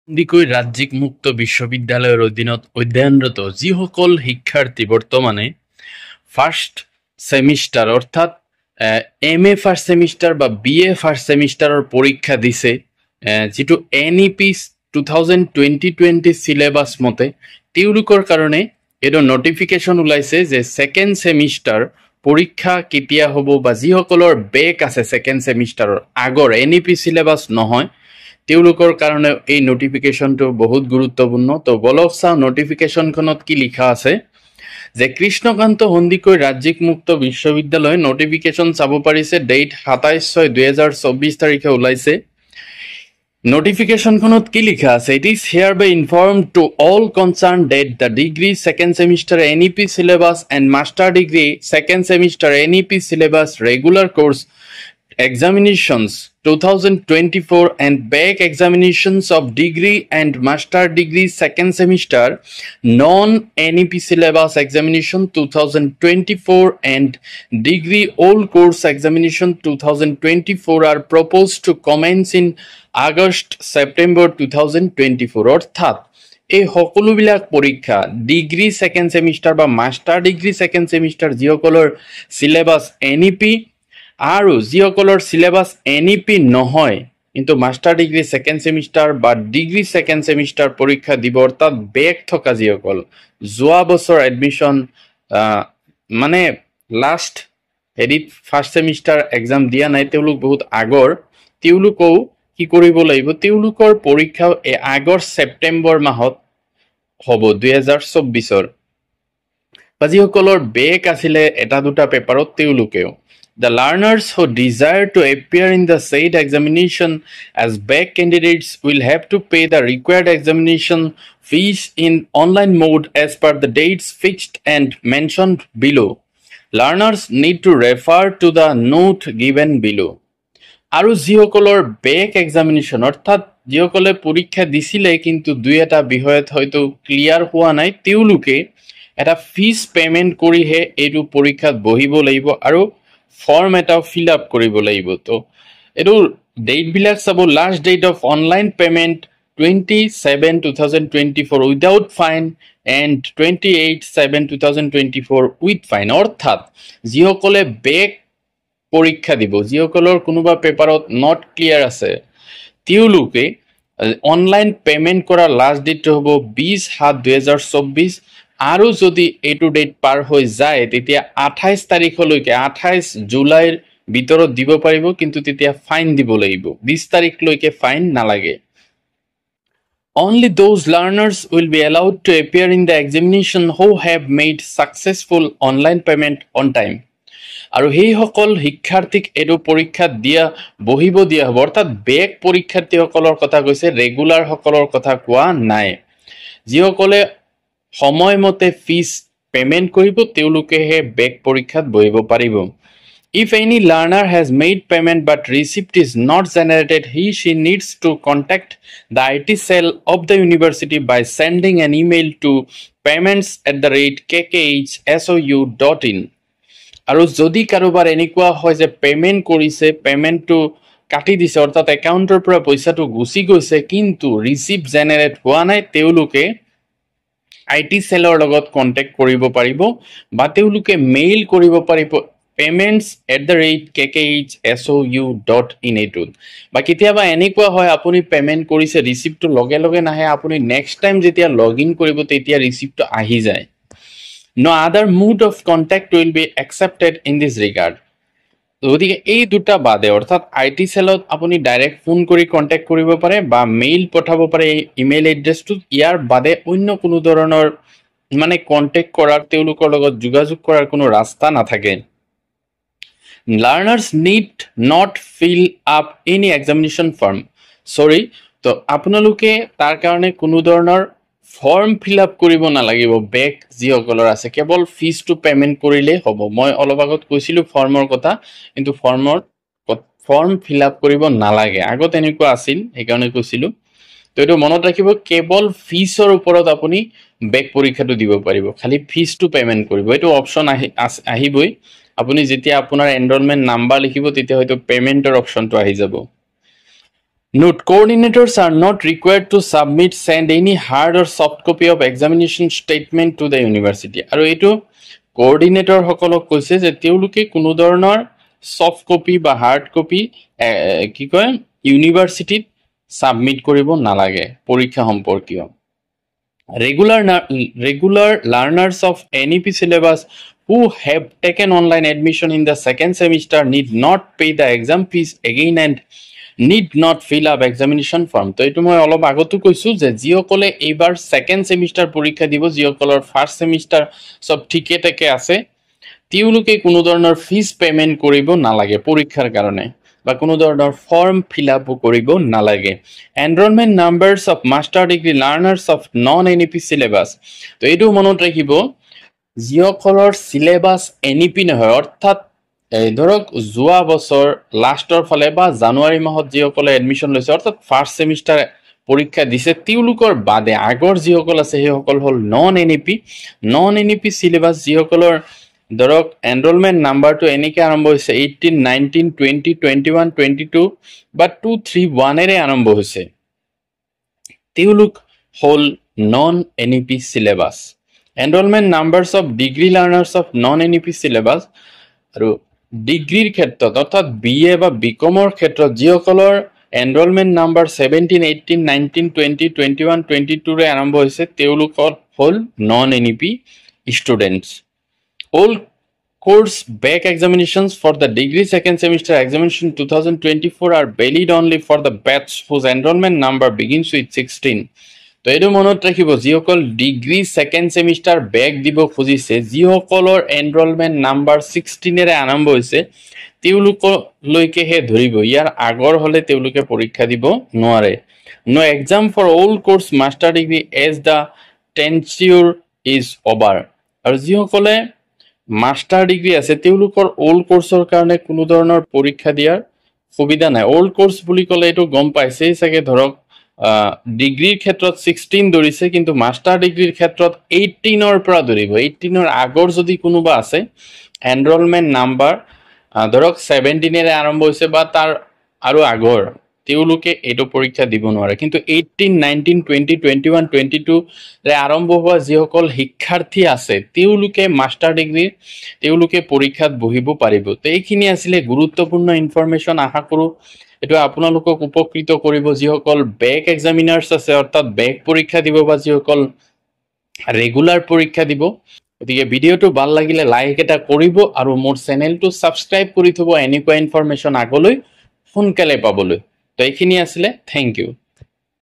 সন্দিকৈ ৰাজ্যিক মুক্ত বিশ্ববিদ্যালয়ৰ অধীনত অধ্যয়নৰত যিসকল শিক্ষাৰ্থী বৰ্তমানে ফাৰ্ষ্ট সেমিষ্টাৰ অৰ্থাৎ MA ফাৰ্ষ্ট সেমিষ্টাৰ বা BA ফাৰ্ষ্ট সেমিষ্টাৰৰ পৰীক্ষা দিছে যেটো NEP 2020 সিলেবাস মতে তেওঁলোকৰ কাৰণে এটো নোটিফিকেশন ওলাইছে যে সেকেন্ড সেমিষ্টাৰ পৰীক্ষা কেতিয়া হ'ব বা যিসকলৰ বেক আছে সেকেন্ড সেমিষ্টাৰৰ আগৰ NEP সিলেবাস নহয় তেওঁলোকৰ কাৰণে এই নোটিফিকেশনটো বহুত গুৰুত্বপূৰ্ণ তো বলক চাও নোটিফিকেশনখনত কি লিখা আছে যে কৃষ্ণকান্ত সন্দিকৈ ৰাজ্যিক মুক্ত বিশ্ববিদ্যালয় নোটিফিকেশন চাব পাৰিছে ডেট 27/6/2024 তাৰিখে ওলাইছে নোটিফিকেশনখনত কি লিখা আছে it is hereby informed to all concerned that the degree second semester NEP syllabus and master degree second semester NEP syllabus regular course examinations 2024 and back examinations of degree and master degree second semester non-NEP syllabus examination 2024 and degree all course examination 2024 are proposed to commence in August September 2024 অর্থাৎ এই সকলোবিলাক পৰীক্ষা degree second semester বা master degree second semester যিসকলৰ syllabus NEP আৰু যিসকলৰ syllabus NEP নহয় কিন্তু মাষ্টাৰ ডিগ্ৰী সেকেন্ড সেমিষ্টাৰ বা ডিগ্ৰী সেকেন্ড সেমিষ্টাৰ পৰীক্ষা দিব অৰ্থাৎ বেক থকা যিসকল যোৱা বছৰ এডমিশন মানে last edit first semester exam দিয়া নাই তেওঁলোক বহুত আগৰ তেওঁলোকও কি কৰিব লাগিব তেওঁলোকৰ পৰীক্ষা আগৰ সেপ্টেম্বৰ মাহত হ'ব 2024 বা যিসকলৰ বেক আছিল এটা দুটা পেপাৰত তেওঁলোকেও The learners who desire to appear in the said examination as back candidates will have to pay the required examination fees in online mode as per the dates fixed and mentioned below. Learners need to refer to the note given below. আৰু যিসকলৰ back examination অৰ্থাৎ যিসকলে পৰীক্ষা দিছিলে কিন্তু দুই এটা বিষয়ত হয়তো ক্লিয়াৰ হোৱা নাই তেওঁলোকে এটা ফিজ পেমেন্ট কৰিহে এইটো পৰীক্ষাত বহিব লাগিব আৰু ফৰ্ম এটা ফিল আপ কৰিব লাগিব তো এটো ডেট বিলাক চাব last date of online payment 27/2024 without fine and 28/7/2024 with fine অৰ্থাৎ যিসকলে বেক পৰীক্ষা দিব যিসকলৰ কোনোবা পেপাৰত নট ক্লিয়াৰ আছে তেওঁলোকে অনলাইন পেমেন্ট কৰা লাষ্ট ডেট হ'ব 20/7/2024 আৰু যদি এইটো ডেট পাৰ হৈ যায় তেতিয়া 28 তাৰিখলৈকে 28 জুলাইৰ ভিতৰত দিব পাৰিব কিন্তু তেতিয়া ফাইন দিব লাগিব 20 তাৰিখলৈকে ফাইন নালাগে Only those learners will be allowed to appear in the examination who have made successful online payment on time আৰু সেই সকল শিক্ষাৰ্থীক এটো পৰীক্ষা দিয়া বহিব দিয়া হ'ব অৰ্থাৎ বেক পৰীক্ষাৰ্থীসকলৰ কথা কৈছে ৰেগুলাৰ সকলৰ কথা কোৱা নাই যিসকলে সময়মতে ফিজ পেমেন্ট কৰিব তেওঁলোকে হে বেক পৰীক্ষাত বহিব পাৰিব If any learner has made payment but receipt is not generated she needs to contact the IT cell of the university by sending an email to payments@kkhsou.in আৰু যদি কাৰোবাৰ এনেকুৱা হয় যে পেমেন্ট কৰিছে পেমেন্টটো কাটি দিছে অৰ্থাৎ একাউন্টৰ পৰা পইচাটো গুচি গৈছে কিন্তু ৰিসিপ্ট জেনাৰেট হোৱা নাই তেওঁলোকে IT সেলৰ লগত কন্টাক্ট কৰিব পাৰিব বা তেওঁলোকে মেইল কৰিব পাৰিব payments@kkhsou.in এটোত বা কেতিয়াবা এনেকুৱা হয় আপুনি পেমেন্ট কৰিছে ৰিসিপ্টটো লগে লগে নাহে আপুনি নেক্সট টাইম যেতিয়া লগইন কৰিব তেতিয়া ৰিসিপ্টটো আহি যায় No other mode of contact will be accepted in this regard. গতিকে এই দুটা বাদে অৰ্থাৎ IT সেলত আপুনি ডাইৰেক্ট ফোন কৰি কন্টাক্ট কৰিব পাৰে বা মেইল পঠাব পাৰে ইমেইল এড্ৰেছটো ইয়াৰ বাদে অন্য কোনো ধৰণৰ মানে কন্টাক্ট কৰাৰ তেওঁলোকৰ লগত যোগাযোগ কৰাৰ কোনো ৰাস্তা নাথাকে Learners need not fill up any examination form. Sorry, তো আপোনালোকে তাৰ কাৰণে কোনো ধৰণৰ ফৰ্ম ফিল আপ কৰিব নালাগিব বেক যিসকলৰ আছে কেৱল ফিজটো পেমেন্ট কৰিলে হ'ব মই অলপ আগত কৈছিলো ফৰ্মৰ কথা কিন্তু ফৰ্ম ফিল আপ কৰিব নালাগে আগত এনেকুৱা আছিল সেইকাৰণে কৈছিলো তো এটো মনত ৰাখিব কেৱল ফিজৰ ওপৰত আপুনি বেক পৰীক্ষাটো দিব পাৰিব খালি ফিজটো পেমেন্ট কৰিব এটো অপচন আহিবই আপুনি যেতিয়া আপোনাৰ এনৰলমেন্ট নাম্বাৰ লিখিব তেতিয়া হয়তো পেমেন্টৰ অপচনটো আহি যাব Note: coordinators are not required to send any hard or soft copy of examination statement to the university. আৰু এইটো কোঅৰ্ডিনেটৰ সকলক কৈছে যে তেওঁলোকে কোনো ধৰণৰ সফট কপি বা হাৰ্ড কপি কি কয় ইউনিভাৰ্সিটিত সাবমিট কৰিব নালাগে পৰীক্ষা সম্পৰ্কীয়। Regular learners of NEP syllabus who have taken online admission in the second semester need not pay the exam fees again and need not fill up examination form. তো এইটো মই অলপ আগতো কৈছো যে যিসকলে এইবাৰ সেকেন্ড সেমিস্টাৰ পৰীক্ষা দিব, যিসকলৰ ফাৰ্স্ট সেমিস্টাৰ সব ঠিকে থাকে আছে, তেওঁলোকে কোনো ধৰণৰ ফিজ পেমেন্ট কৰিব নালাগে পৰীক্ষাৰ কাৰণে বা কোনো ধৰণৰ ফৰ্ম ফিল আপ কৰিব নালাগে। Enrolment numbers of master degree learners of non NEP syllabus. তো এইটো মনত ৰাখিব, যিসকলৰ সিলেবাস এনইপি নহয়, অৰ্থাৎ ধৰক যোৱা বছৰ লাষ্টৰ ফালে বা জানুৱাৰী মাহত যিসকলে এডমিশ্যন লৈছে অৰ্থাৎ ফাৰ্স্ট সেমিস্টাৰ পৰীক্ষা দিছে, তেওঁলোকৰ বাদে আগৰ যিসকল আছে সেইসকল হ'ল নন এনইপি সিলেবাস, যিসকলৰ ধৰক এনৰোলমেন্ট নাম্বাৰটো এনেকৈ আৰম্ভ হৈছে 18, 19, 20, 21, 22 বা 231 এৰে আৰম্ভ হৈছে, তেওঁলোক হ'ল non NEP syllabus. Enrolment numbers of degree learners of non NEP syllabus আৰু ডিগ্ৰীৰ ক্ষেত্ৰত অৰ্থাৎ BA বা বিকমৰ ক্ষেত্ৰত যিসকলৰ এনৰোলমেন্ট নাম্বাৰ 17, 18, 19, 20, 21, 22 ৰে আৰম্ভ হৈছে, তেওঁলোক হ'ল non NEP students. All course back examinations for the degree second semester examination 2024 are valid only for the batch whose enrollment number begins with 16. তো এইটো মনত ৰাখিব, যিসকল ডিগ্ৰী সেকেন্ড সেমিস্টাৰ বেক দিব খুজিছে, যিসকলৰ এনৰোলমেন্ট নাম্বাৰ 16 এৰে আৰম্ভ হৈছে, তেওঁলোকলৈকেহে ধৰিব, ইয়াৰ আগৰ হলে তেওঁলোকে পৰীক্ষা দিব নোৱাৰে। No exam for all course master degree as the tenure is over. আৰু যিসকলে মাস্টাৰ ডিগ্ৰী আছে তেওঁলোকৰ ওল্ড কোৰ্সৰ কাৰণে কোনো ধৰণৰ পৰীক্ষা দিয়াৰ সুবিধা নাই। ওল্ড কোৰ্স বুলি ক'লে এইটো গম পাইছেই চাগে, ধৰক ডিগ্ৰীৰ ক্ষেত্ৰত 16 ধৰিছে, কিন্তু মাস্টাৰ ডিগ্ৰীৰ ক্ষেত্ৰত 18ৰ পৰা ধৰিব। 18ৰ আগৰ যদি কোনোবা আছে এনৰোলমেন্ট নাম্বাৰ ধৰক 17 এৰে আৰম্ভ হৈছে বা তাৰ আৰু আগৰ, তেওঁলোকে এইটো পৰীক্ষা দিব নোৱাৰে। কিন্তু 18, 19, 20, 21, 22 ৰে আৰম্ভ হোৱা যিসকল শিক্ষাৰ্থী আছে তেওঁলোকে মাস্টাৰ ডিগ্ৰী তেওঁলোকে পৰীক্ষাত বহিব পাৰিব। তো এইখিনি আছিলে গুৰুত্বপূৰ্ণ ইনফৰমেশ্যন। আশা কৰো এইটো আপোনালোকক উপকৃত কৰিব, যিসকল বেক এক্সামিনাৰ্স আছে অৰ্থাৎ বেক পৰীক্ষা দিব বা যিসকল ৰেগুলাৰ পৰীক্ষা দিব। গতিকে ভিডিঅ'টো ভাল লাগিলে লাইক এটা কৰিব আৰু মোৰ চেনেলটো সাবস্ক্ৰাইব কৰি থব এনেকুৱা ইনফৰমেশ্যন আগলৈ সোনকালে পাবলৈ। তো এইখিনি আছিলে, থেংক ইউ।